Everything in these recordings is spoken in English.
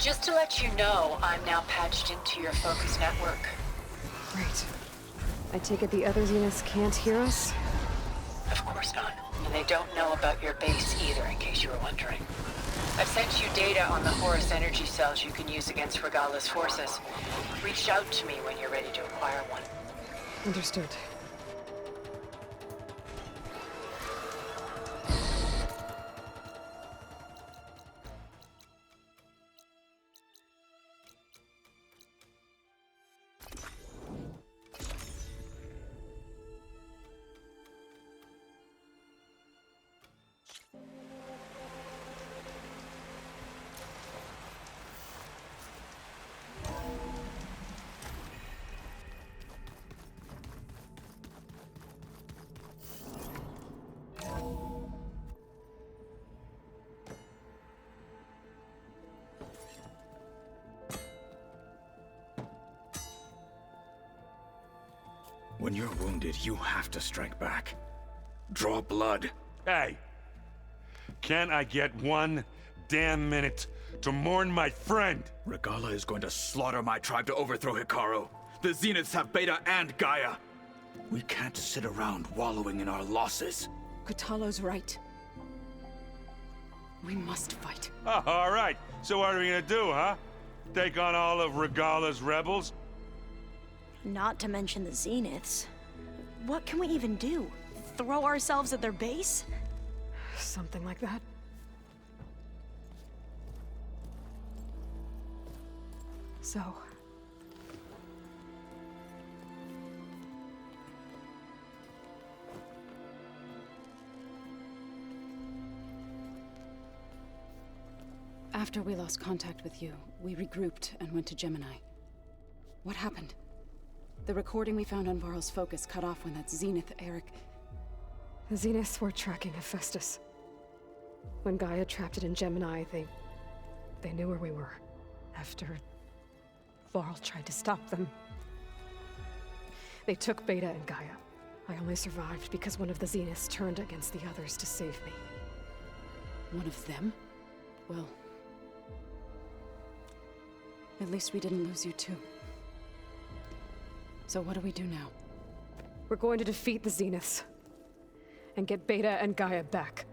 Just to let you know, I'm now patched into your focus network. Great. I take it the other Zeniths can't hear us? Of course not. And they don't know about your base either, in case you were wondering. I've sent you data on the Horus energy cells you can use against Regala's forces. Reach out to me when you're ready to acquire one. Understood. When you're wounded, you have to strike back. Draw blood. Hey! Can't I get one damn minute to mourn my friend? Regala is going to slaughter my tribe to overthrow Hikaru. The Zeniths have Beta and Gaia. We can't sit around wallowing in our losses. Kotallo's right. We must fight. Oh, all right. So what are we gonna do, huh? Take on all of Regala's rebels? Not to mention the Zeniths. What can we even do? Throw ourselves at their base? Something like that. So... After we lost contact with you, we regrouped and went to Gemini. What happened? The recording we found on Varl's focus cut off when that Zenith, Eric... The Zeniths were tracking Hephaestus. When Gaia trapped it in Gemini, they knew where we were. After... Varl tried to stop them. They took Beta and Gaia. I only survived because one of the Zeniths turned against the others to save me. One of them? Well... At least we didn't lose you too. So what do we do now? We're going to defeat the Zeniths. And get Beta and Gaia back.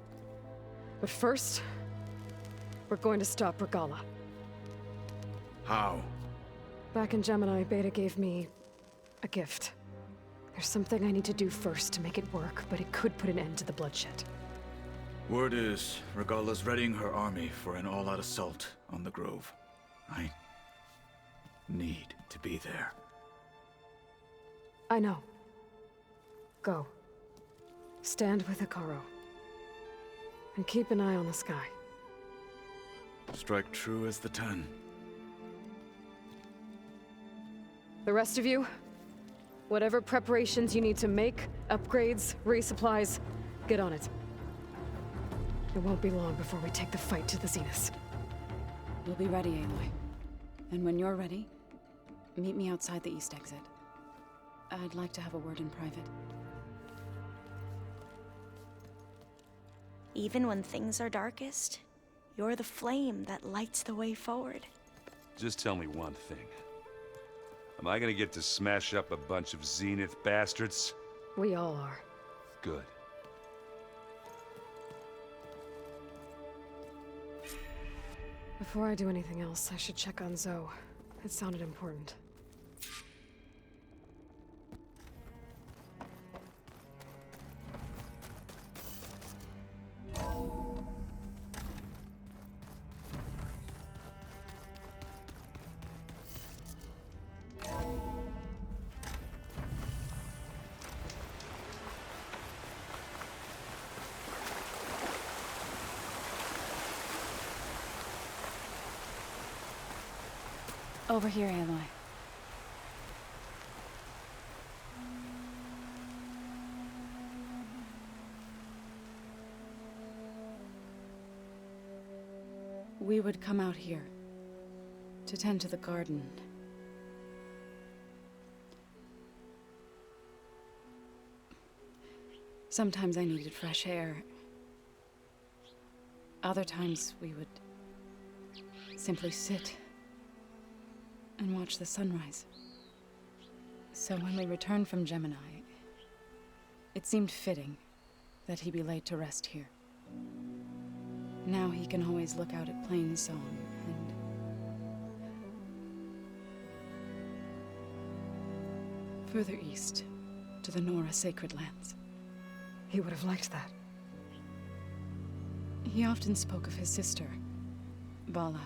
But first... we're going to stop Regala. How? Back in Gemini, Beta gave me... a gift. There's something I need to do first to make it work, but it could put an end to the bloodshed. Word is, Regala's readying her army for an all-out assault on the Grove. I need to be there. I know. Go. Stand with Hikaru. And keep an eye on the sky. Strike true as the 10. The rest of you, whatever preparations you need to make, upgrades, resupplies, get on it. It won't be long before we take the fight to the Zeniths. We'll be ready, Aloy. And when you're ready, meet me outside the east exit. I'd like to have a word in private. Even when things are darkest, you're the flame that lights the way forward. Just tell me one thing. Am I gonna get to smash up a bunch of Zenith bastards? We all are. Good. Before I do anything else, I should check on Zoe. It sounded important. Over here, Aloy. We would come out here to tend to the garden. Sometimes I needed fresh air. Other times we would simply sit and watch the sunrise. So when we returned from Gemini, it seemed fitting that he be laid to rest here. Now he can always look out at Plainsong and... further east, to the Nora Sacred Lands. He would have liked that. He often spoke of his sister, Vala.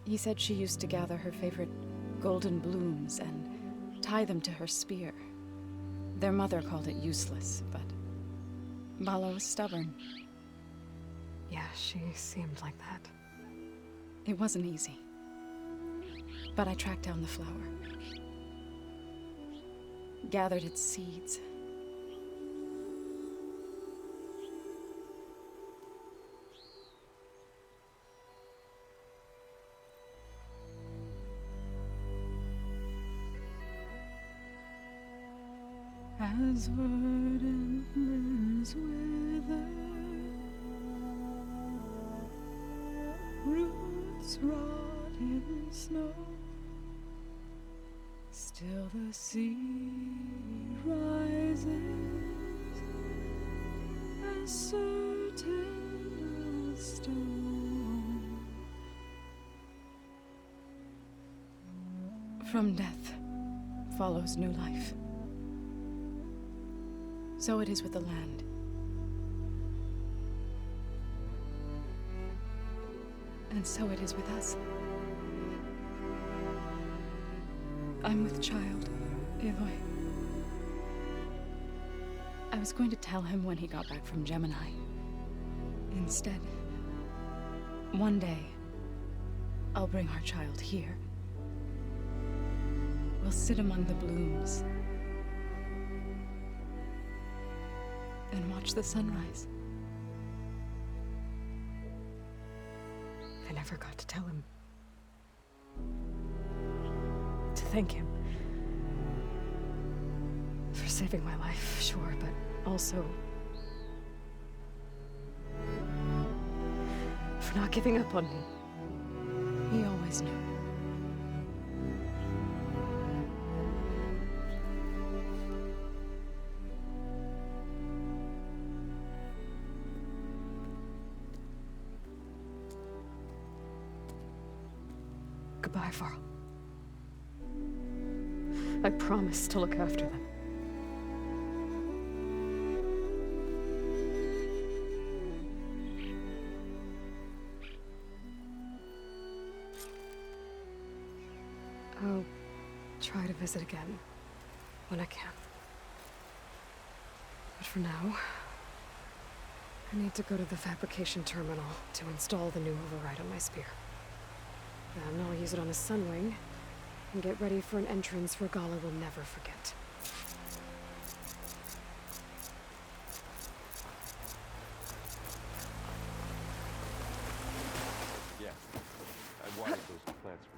He said she used to gather her favorite golden blooms and tie them to her spear. Their mother called it useless, but Vala was stubborn. Yeah, she seemed like that. It wasn't easy. But I tracked down the flower. Gathered its seeds. As verdant limbs wither, roots rot in snow, still the sea rises, as certain as stone. From death follows new life. So it is with the land. And so it is with us. I'm with child, Aloy. I was going to tell him when he got back from Gemini. Instead, one day, I'll bring our child here. We'll sit among the blooms and watch the sunrise. I never got to tell him. To thank him. For saving my life, sure, but also... for not giving up on me. He always knew. Goodbye, Varl. I promise to look after them. I'll try to visit again when I can. But for now, I need to go to the fabrication terminal to install the new override on my spear. Then I'll use it on the Sunwing, and get ready for an entrance Regalla will never forget. Yeah, I watered those plants for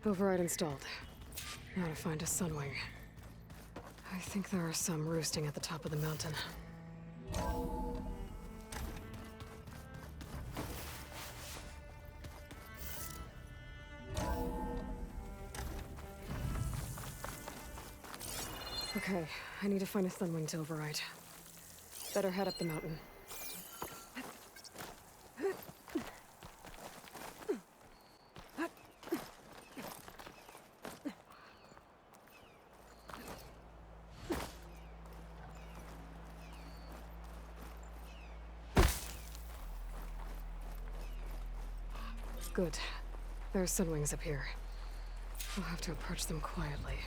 you. Override installed. Now to find a Sunwing. I think there are some roosting at the top of the mountain. Okay, I need to find a Sunwing to override. Better head up the mountain. Good. There are Sunwings up here. I'll have to approach them quietly.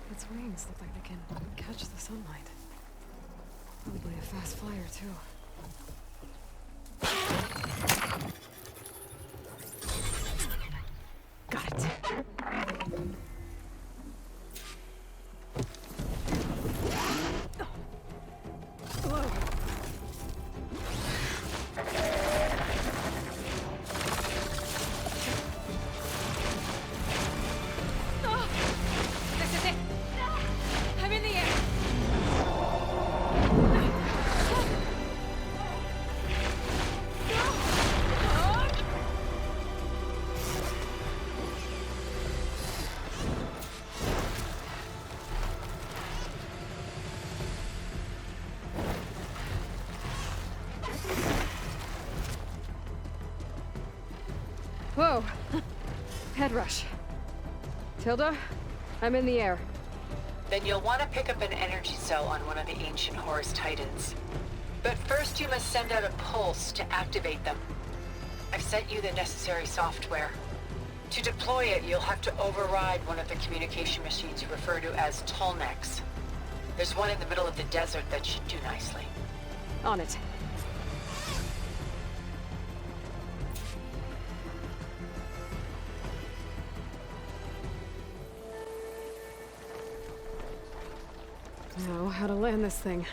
Its wings look like they can catch the sunlight. Probably a fast flyer, too. Got it. So, head rush. Tilda, I'm in the air. Then you'll want to pick up an energy cell on one of the ancient Horus Titans. But first you must send out a pulse to activate them. I've sent you the necessary software. To deploy it, you'll have to override one of the communication machines you refer to as Tallnecks. There's one in the middle of the desert that should do nicely. On it. Now, how to land this thing.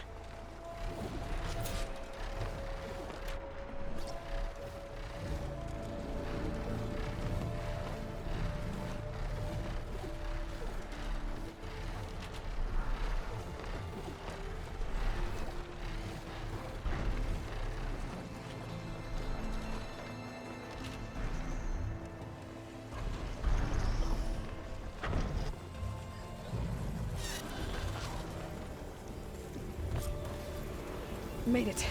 Made it.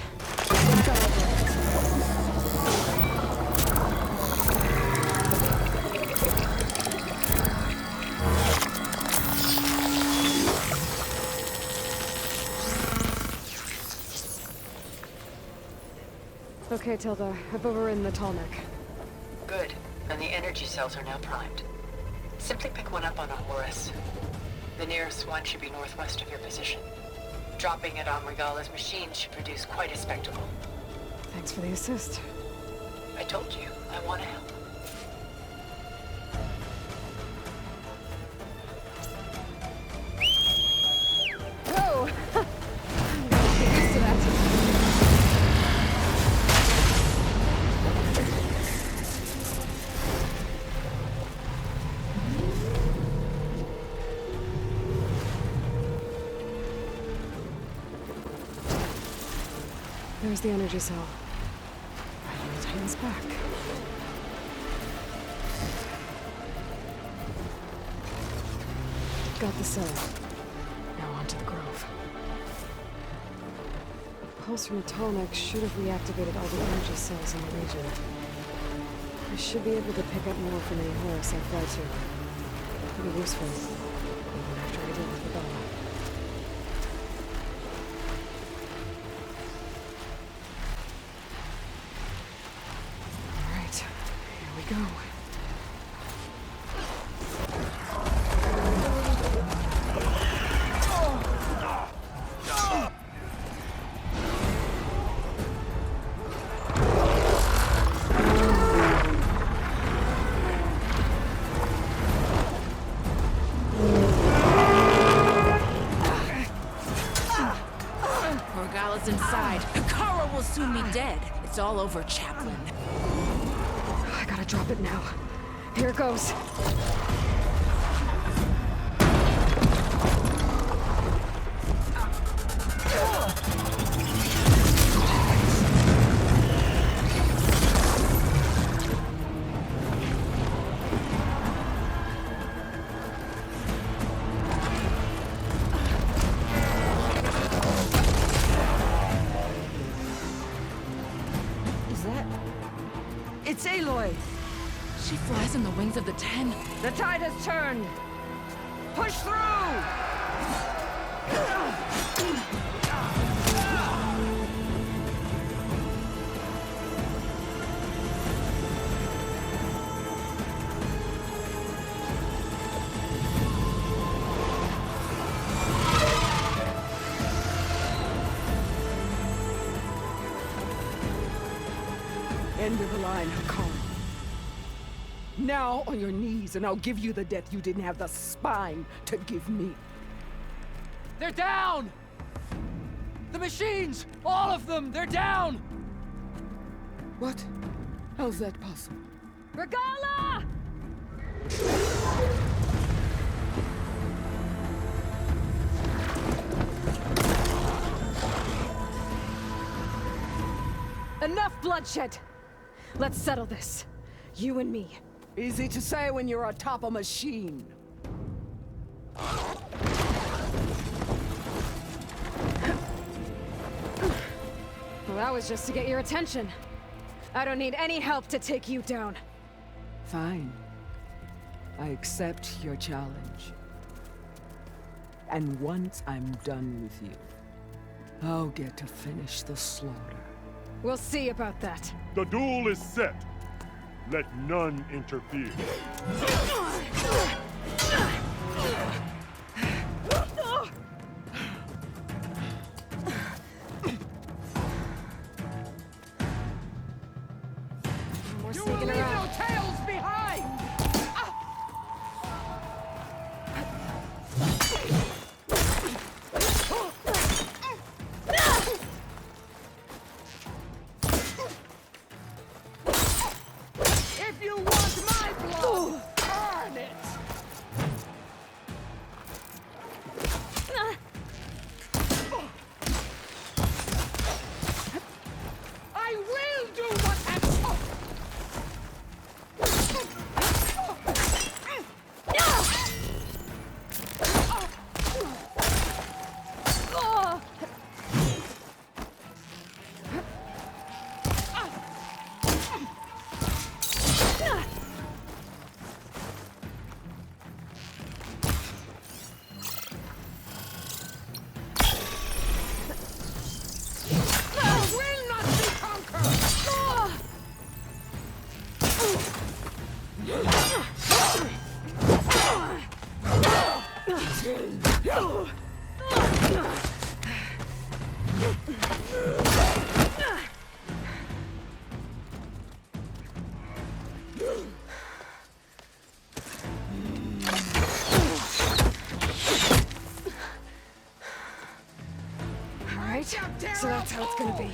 Okay, Tilda. I've overridden the Tallneck. Good. And the energy cells are now primed. Simply pick one up on a Horus. The nearest one should be northwest of your position. Dropping it on Regalla's machine should produce quite a spectacle. Thanks for the assist. I told you, I want to help. Whoa! I'm gonna get used to that. There's the energy cell. Right on the Titan's back. Got the cell. Now onto the Grove. The pulse from the Tallneck should have reactivated all the energy cells in the region. I should be able to pick up more from any Horus I fly to. It'll be useful, even after I deal with the Regalla. Go. Regalla's inside. Kara will soon be dead. It's all over, Chaplain. I gotta drop it now. Here it goes. Is that... It's Aloy! She flies on the wings of the Ten. The tide has turned! Push through! End of the line, Hakon. Now on your knees, and I'll give you the death you didn't have the spine to give me. They're down! The machines! All of them! They're down! What? How's that possible? Regalla! Enough bloodshed! Let's settle this. You and me. Easy to say when you're atop a machine. Well, that was just to get your attention. I don't need any help to take you down. Fine. I accept your challenge. And once I'm done with you, I'll get to finish the slaughter. We'll see about that. The duel is set. Let none interfere. We're You will sneaking leave around. no tails behind! If you want my blood, earn it! I will do what I'm told! I will not be conquered! All right, so that's how it's gonna be.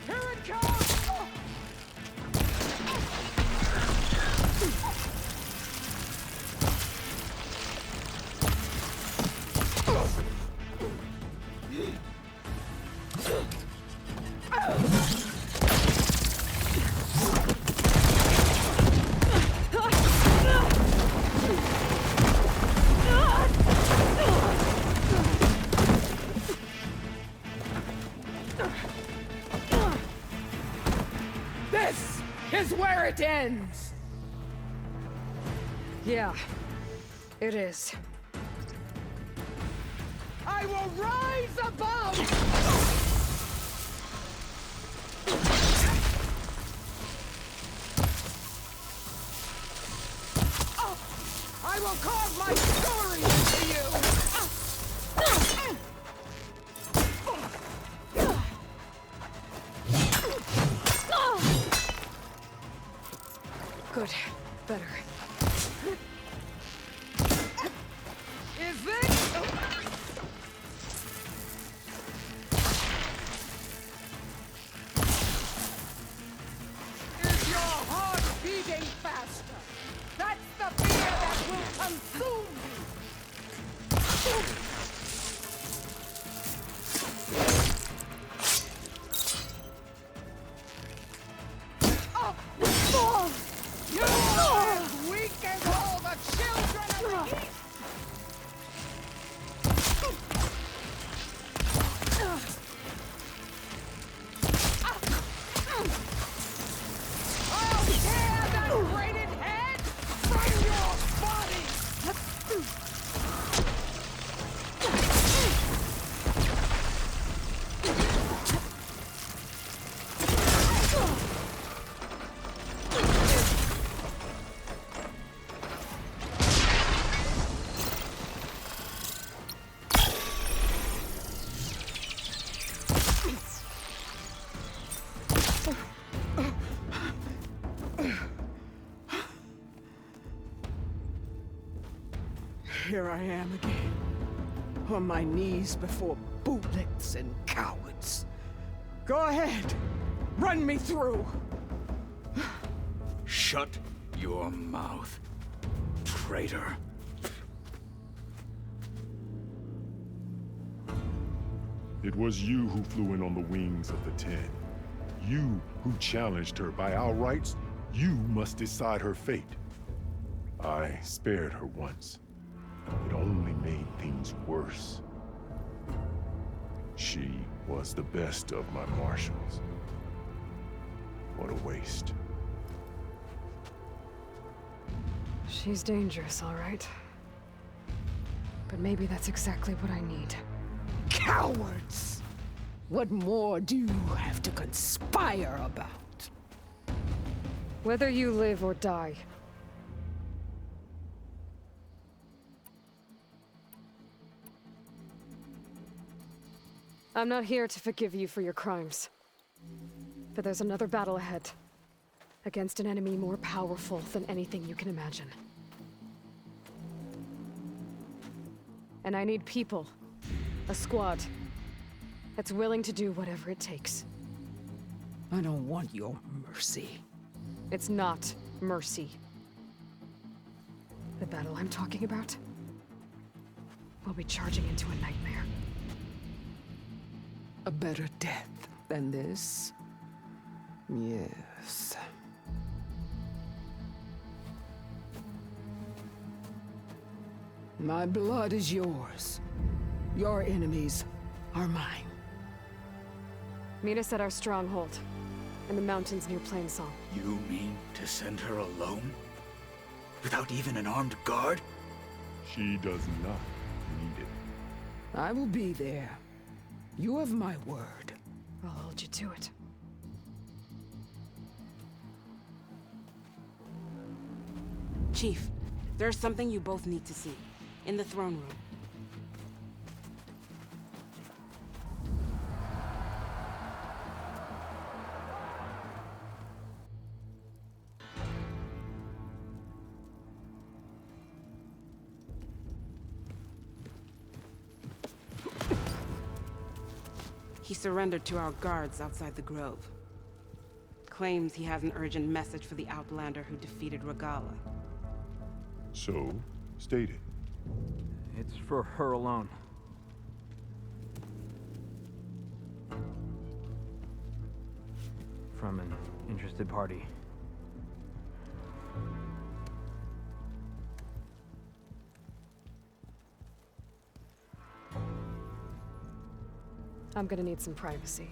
Here it comes! This is where it ends! Yeah, it is. I will rise above! I will carve my story into you! Good. Better. Is this... Is your heart beating faster? That's the fear that will consume you! You are as weak as all the children of the East! I'll tear that braided head from your body! Here I am again, on my knees before bootlets and cowards. Go ahead, run me through. Shut your mouth, traitor. It was you who flew in on the wings of the Ten. You who challenged her. By our rights, you must decide her fate. I spared her once. It only made things worse. She was the best of my marshals. What a waste. She's dangerous, all right. But maybe that's exactly what I need. Cowards! What more do you have to conspire about? Whether you live or die. I'm not here to forgive you for your crimes. But there's another battle ahead. Against an enemy more powerful than anything you can imagine. And I need people. A squad. That's willing to do whatever it takes. I don't want your mercy. It's not mercy. The battle I'm talking about will be charging into a nightmare. A better death than this? Yes. My blood is yours. Your enemies are mine. Meet us at our stronghold, in the mountains near Plainsong. You mean to send her alone? Without even an armed guard? She does not need it. I will be there. You have my word. I'll hold you to it. Chief, there's something you both need to see. In the throne room. He surrendered to our guards outside the grove. Claims he has an urgent message for the Outlander who defeated Regalla. So, state it. It's for her alone. From an interested party. I'm gonna need some privacy.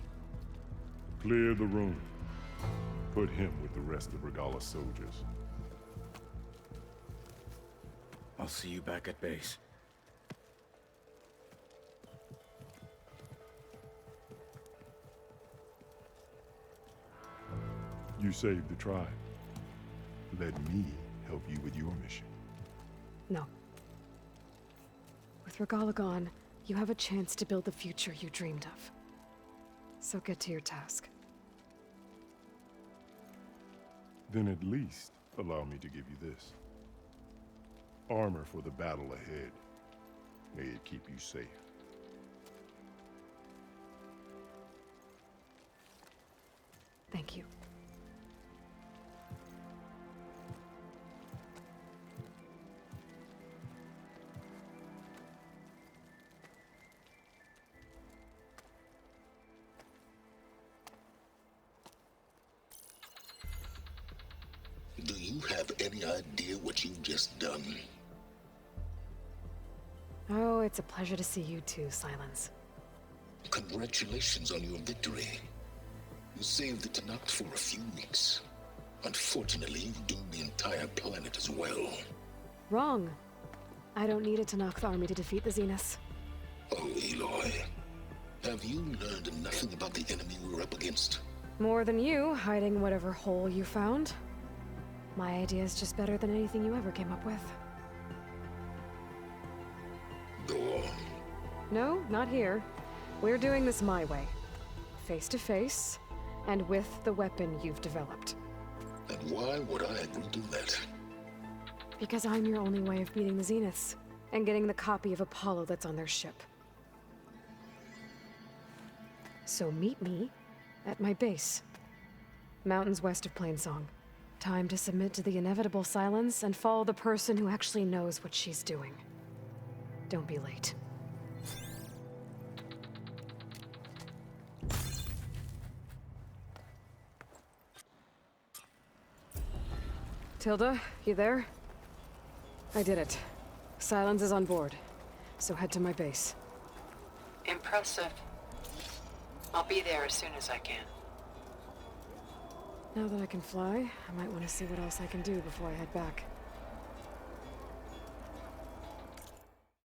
Clear the room. Put him with the rest of Regalla's soldiers. I'll see you back at base. You saved the tribe. Let me help you with your mission. No. With Regalla gone, you have a chance to build the future you dreamed of. So get to your task. Then at least allow me to give you this. Armor for the battle ahead. May it keep you safe. Thank you. Do you have any idea what you've just done? Oh, it's a pleasure to see you too, Silence. Congratulations on your victory. You saved the Tenakth for a few weeks. Unfortunately, you doomed the entire planet as well. Wrong. I don't need a Tenakth army to defeat the Zeniths. Oh, Aloy. Have you learned nothing about the enemy we're up against? More than you, hiding whatever hole you found. My idea is just better than anything you ever came up with. Go on. No, not here. We're doing this my way. Face to face, and with the weapon you've developed. And why would I agree to that? Because I'm your only way of beating the Zeniths, and getting the copy of Apollo that's on their ship. So meet me at my base. Mountains west of Plainsong. Time to submit to the inevitable silence and follow the person who actually knows what she's doing. Don't be late. Tilda, you there? I did it. Silence is on board, so head to my base. Impressive. I'll be there as soon as I can. Now that I can fly, I might want to see what else I can do before I head back.